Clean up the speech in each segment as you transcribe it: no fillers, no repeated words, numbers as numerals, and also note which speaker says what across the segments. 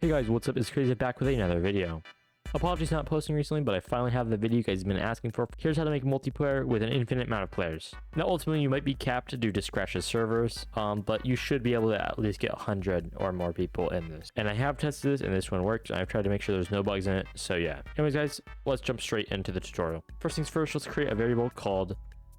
Speaker 1: Hey guys, what's up? It's Crazy back with another video. Apologies not posting recently, but I finally have the video you guys have been asking for. Here's how to make multiplayer with an infinite amount of players. Now ultimately you might be capped due to Scratch's servers, but you should be able to at least get 100 or more people in this. And I have tested this and this one worked. I've tried to make sure there's no bugs in it, so yeah. Anyways guys, let's jump straight into the tutorial. First things first, let's create a variable called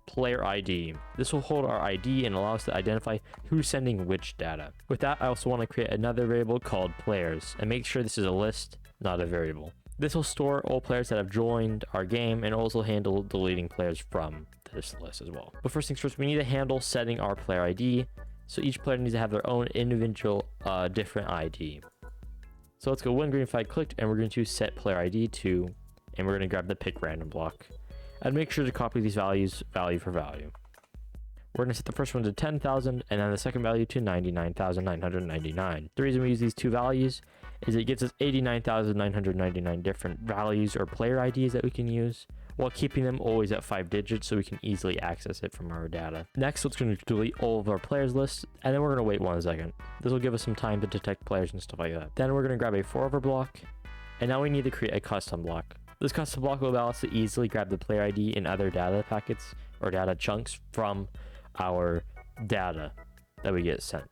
Speaker 1: player ID. This will hold our ID and allow us to identify who's sending which data. With that, I also want to create another variable called players and make sure this is a list, not a variable. This will store all players that have joined our game and also handle deleting players from this list as well. But first things first, we need to handle setting our player ID. So each player needs to have their own individual different ID. So let's go one green flag clicked and we're going to set player ID to, and we're going to grab the pick random block. And make sure to copy these values value for value. We're going to set the first one to 10,000 and then the second value to 99,999. The reason we use these two values is it gives us 89,999 different values or player IDs that we can use while keeping them always at 5 digits so we can easily access it from our data. Next, let's going to delete all of our players lists and then we're going to wait 1 second. This will give us some time to detect players and stuff like that. Then we're going to grab a forever block and now we need to create a custom block. This custom block will allow us to easily grab the player ID in other data packets or data chunks from our data that we get sent.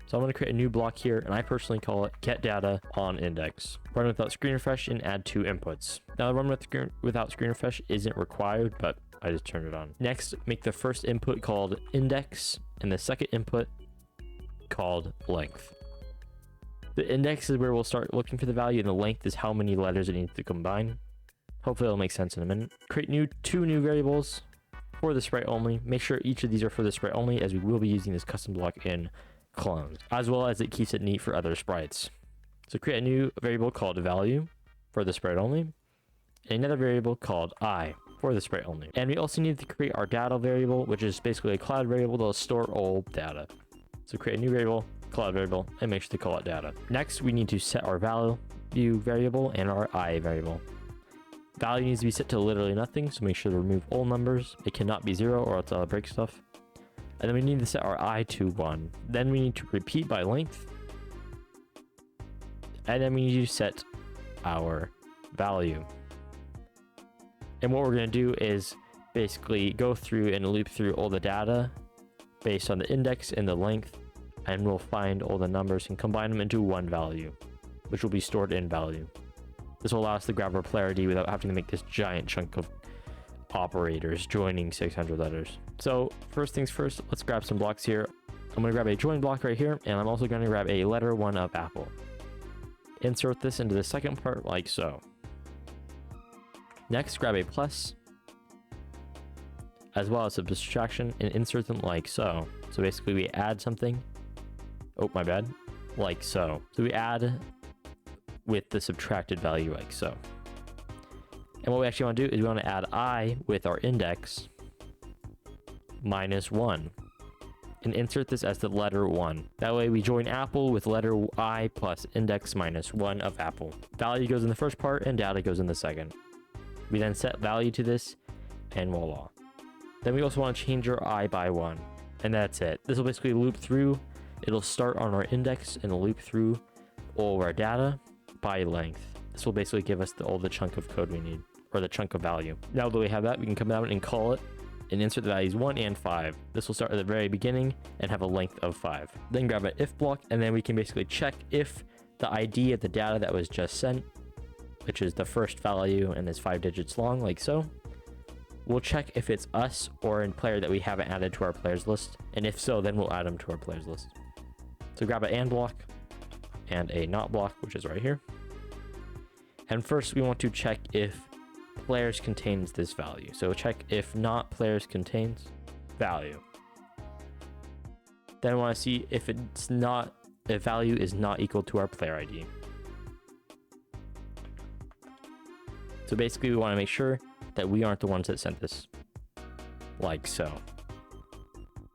Speaker 1: So I'm going to create a new block here and I personally call it get data on index. Run without screen refresh and add 2 inputs. Now run without screen refresh isn't required, but I just turned it on. Next, make the first input called index and the second input called length. The index is where we'll start looking for the value and the length is how many letters it needs to combine. Hopefully it'll make sense in a minute. Create two new variables for the sprite only. Make sure each of these are for the sprite only as we will be using this custom block in clones, as well as it keeps it neat for other sprites. So create a new variable called value for the sprite only, and another variable called I for the sprite only. And we also need to create our data variable, which is basically a cloud variable that will store all data. So create a new variable, cloud variable, and make sure to call it data. Next, we need to set our value variable and our I variable. Value needs to be set to literally nothing, so make sure to remove all numbers. It cannot be 0 or else it'll break stuff. And then we need to set our I to 1. Then we need to repeat by length. And then we need to set our value. And what we're going to do is basically go through and loop through all the data based on the index and the length, and we'll find all the numbers and combine them into one value, which will be stored in value. This will allow us to grab our player ID without having to make this giant chunk of operators joining 600 letters. So first things first, let's grab some blocks here. I'm going to grab a join block right here, and I'm also going to grab a letter 1 of Apple. Insert this into the second part like so. Next, grab a plus, as well as a subtraction, and insert them like so. So basically we add something. Oh, my bad. Like so. So we add with the subtracted value like so. And what we actually want to do is we want to add I with our index minus 1 and insert this as the letter 1. That way we join Apple with letter I plus index minus 1 of Apple. Value goes in the first part and data goes in the second. We then set value to this and voila. Then we also want to change our I by 1 and that's it. This will basically loop through. It'll start on our index and loop through all of our data by length. This will basically give us all the chunk of code we need, or the chunk of value. Now that we have that, we can come down and call it and insert the values 1 and 5. This will start at the very beginning and have a length of 5. Then grab an if block, and then we can basically check if the ID of the data that was just sent, which is the first value and is 5 digits long, like so. We'll check if it's us or a player that we haven't added to our players list, and if so, then we'll add them to our players list. So grab an and block and a not block, which is right here. And first we want to check if players contains this value. So check if not players contains value. Then I want to see if value is not equal to our player ID. So basically we want to make sure that we aren't the ones that sent this, like so.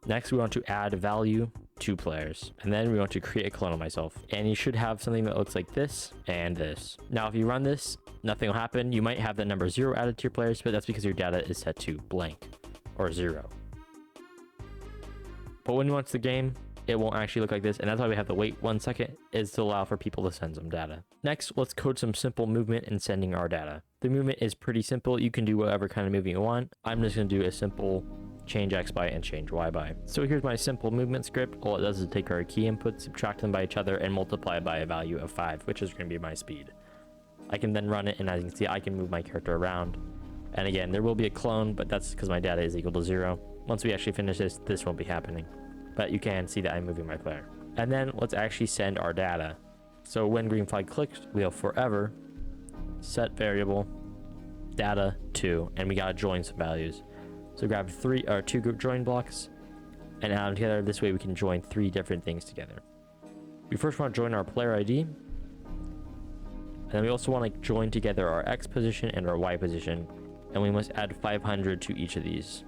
Speaker 1: Next we want to add value to players, and then we want to create a clone of myself, and you should have something that looks like this and this. Now if you run this, nothing will happen. You might have the number 0 added to your players, but that's because your data is set to blank or 0. But when you launch the game, it won't actually look like this, and that's why we have to wait 1 second, is to allow for people to send some data. Next, let's code some simple movement in sending our data. The movement is pretty simple. You can do whatever kind of movement you want. I'm just going to do a simple change x by and change y by. So here's my simple movement script. All it does is take our key inputs, subtract them by each other, and multiply by a value of 5, which is going to be my speed. I can then run it, and as you can see, I can move my character around. And again, there will be a clone, but that's because my data is equal to 0. Once we actually finish this, this won't be happening. But you can see that I'm moving my player. And then let's actually send our data. So when green flag clicks, we'll forever set variable data to, and we gotta join some values. So grab 2 group join blocks and add them together. This way we can join 3 different things together. We first want to join our player ID. And then we also want to join together our X position and our Y position. And we must add 500 to each of these.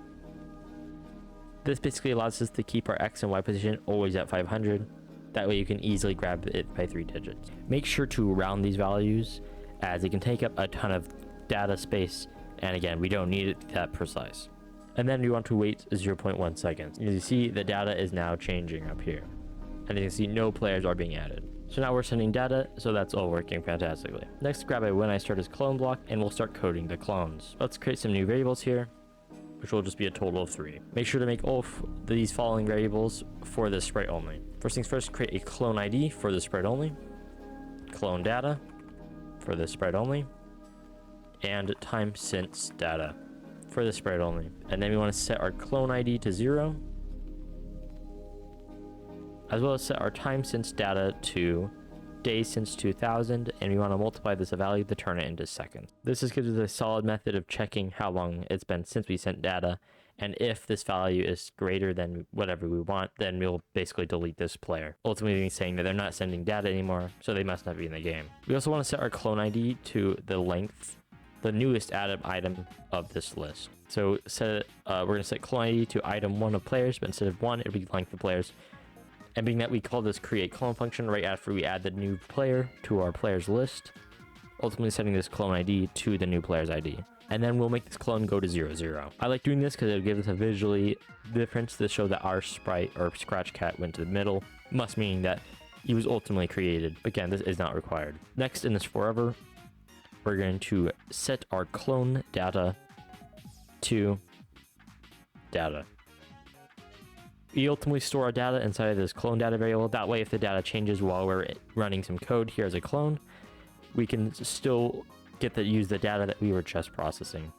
Speaker 1: This basically allows us to keep our X and Y position always at 500. That way you can easily grab it by 3 digits. Make sure to round these values, as it can take up a ton of data space. And again, we don't need it that precise. And then we want to wait 0.1 seconds. As you see, the data is now changing up here. And you can see no players are being added. So now we're sending data, so that's all working fantastically. Next, grab a when I start as clone block, and we'll start coding the clones. Let's create some new variables here, which will just be a total of 3. Make sure to make all these following variables for the sprite only. First things first, create a clone ID for the sprite only, clone data for the sprite only, and time since data for the sprite only. And then we want to set our clone ID to 0, as well as set our time since data to days since 2000, and we want to multiply this value to turn it into seconds. This just gives us a solid method of checking how long it's been since we sent data, and if this value is greater than whatever we want, then we'll basically delete this player, ultimately saying that they're not sending data anymore, so they must not be in the game. We also want to set our clone ID to the length, the newest added item of this list. So we're going to set clone ID to item 1 of players, but instead of 1, it'll be length of players. And being that we call this create clone function right after we add the new player to our players list, ultimately setting this clone ID to the new player's ID. And then we'll make this clone go to 0, 0. I like doing this because it gives us a visually difference to show that our sprite or scratch cat went to the middle, must meaning that he was ultimately created. Again, this is not required. Next, in this forever, we're going to set our clone data to data. We ultimately store our data inside of this clone data variable. That way, if the data changes while we're running some code here as a clone, we can still use the data that we were just processing.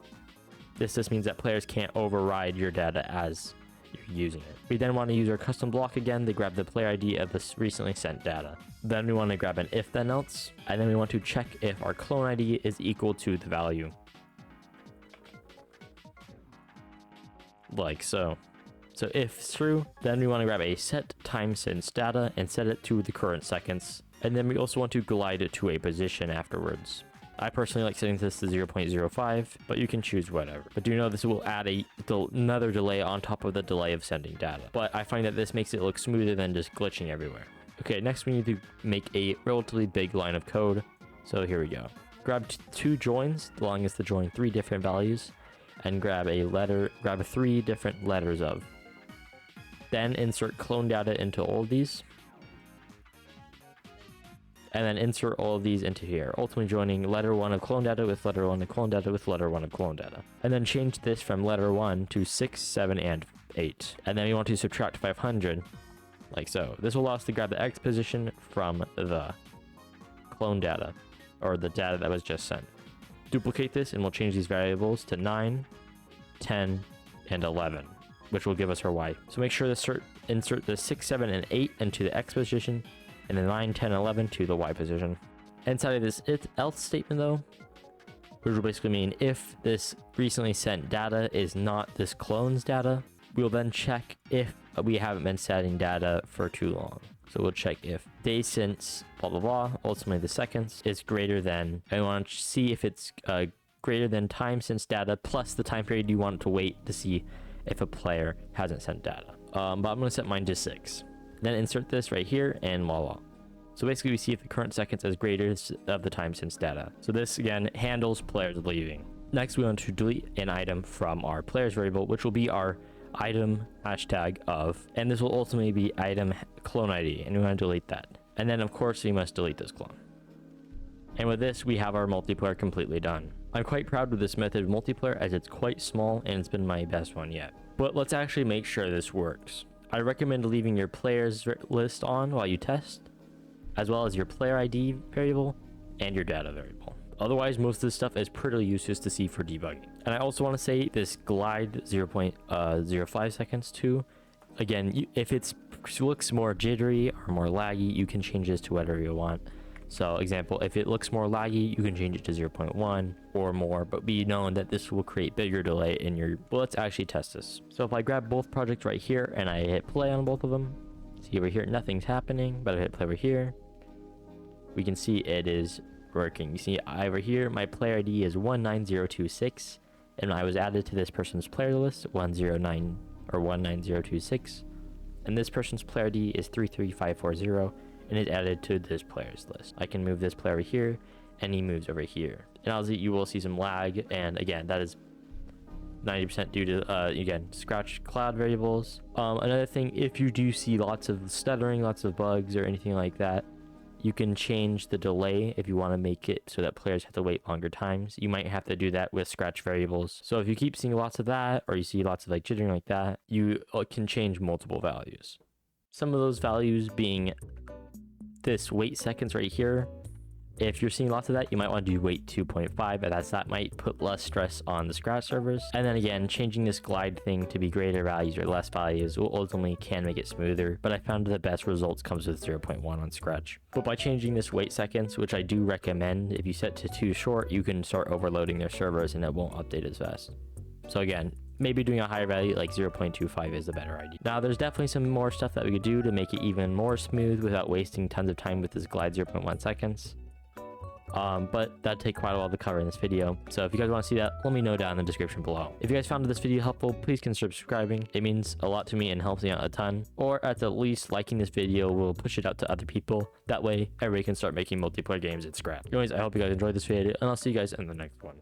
Speaker 1: This just means that players can't override your data as you're using it. We then want to use our custom block again to grab the player ID of this recently sent data. Then we want to grab an if then else, and then we want to check if our clone ID is equal to the value. Like so. So if it's true, then we want to grab a set time since data and set it to the current seconds. And then we also want to glide it to a position afterwards. I personally like setting this to 0.05, but you can choose whatever. But do know this will add another delay on top of the delay of sending data. But I find that this makes it look smoother than just glitching everywhere. Okay, next we need to make a relatively big line of code. So here we go. Grab 2 joins, allowing us to join 3 different values, and grab 3 different letters of. Then insert clone data into all of these. And then insert all of these into here, ultimately joining letter 1 of clone data with letter 1 of clone data with letter 1 of clone data. And then change this from letter 1 to 6, 7, and 8. And then we want to subtract 500, like so. This will allow us to grab the X position from the clone data, or the data that was just sent. Duplicate this, and we'll change these variables to 9, 10, and 11. Which will give us our Y. So make sure to insert the 6, 7, and 8 into the X position, and the 9, 10, and 11 to the Y position. Inside of this else statement though, which will basically mean if this recently sent data is not this clone's data, we'll then check if we haven't been setting data for too long. So we'll check if days since blah blah blah, ultimately the seconds, is greater than, and we want to see if it's greater than time since data plus the time period you want to wait to see if a player hasn't sent data. But I'm going to set mine to 6. Then insert this right here, and voila. So basically we see if the current seconds is greater of the time since data. So this again handles players leaving. Next we want to delete an item from our players variable, which will be our item hashtag of, and this will ultimately be item clone ID, and we want to delete that. And then of course we must delete this clone. And with this, we have our multiplayer completely done. I'm quite proud of this method of multiplayer as it's quite small and it's been my best one yet. But let's actually make sure this works. I recommend leaving your players list on while you test, as well as your player ID variable and your data variable. Otherwise, most of this stuff is pretty useless to see for debugging. And I also want to say this glide 0.05 seconds too. Again, if it looks more jittery or more laggy, you can change this to whatever you want. So example, if it looks more laggy, you can change it to 0.1 or more, but be known that this will create bigger delay in your... Well, let's actually test this. So if I grab both projects right here and I hit play on both of them, see over here, nothing's happening, but I hit play over here, we can see it is working. You see over here, my player ID is 19026, and I was added to this person's player list, 109 or 19026, and this person's player ID is 33540, and is added to this player's list. I can move this player over here, and he moves over here. And obviously you will see some lag, and again, that is 90% due to, again, scratch cloud variables. Another thing, if you do see lots of stuttering, lots of bugs, or anything like that, you can change the delay if you want to make it so that players have to wait longer times. You might have to do that with scratch variables. So if you keep seeing lots of that, or you see lots of like jittering like that, you can change multiple values. Some of those values being this wait seconds right here. If you're seeing lots of that, you might want to do wait 2.5, and that might put less stress on the scratch servers. And then again, changing this glide thing to be greater values or less values will ultimately can make it smoother, but I found the best results comes with 0.1 on scratch. But by changing this wait seconds, which I do recommend, if you set to too short, you can start overloading their servers and it won't update as fast. So again, maybe doing a higher value like 0.25 is the better idea. Now there's definitely some more stuff that we could do to make it even more smooth without wasting tons of time with this glide 0.1 seconds. But that'd take quite a while to cover in this video. So if you guys want to see that, let me know down in the description below. If you guys found this video helpful, please consider subscribing. It means a lot to me and helps me out a ton. Or at the least, liking this video will push it out to other people. That way, everybody can start making multiplayer games in Scrap. Anyways, I hope you guys enjoyed this video, and I'll see you guys in the next one.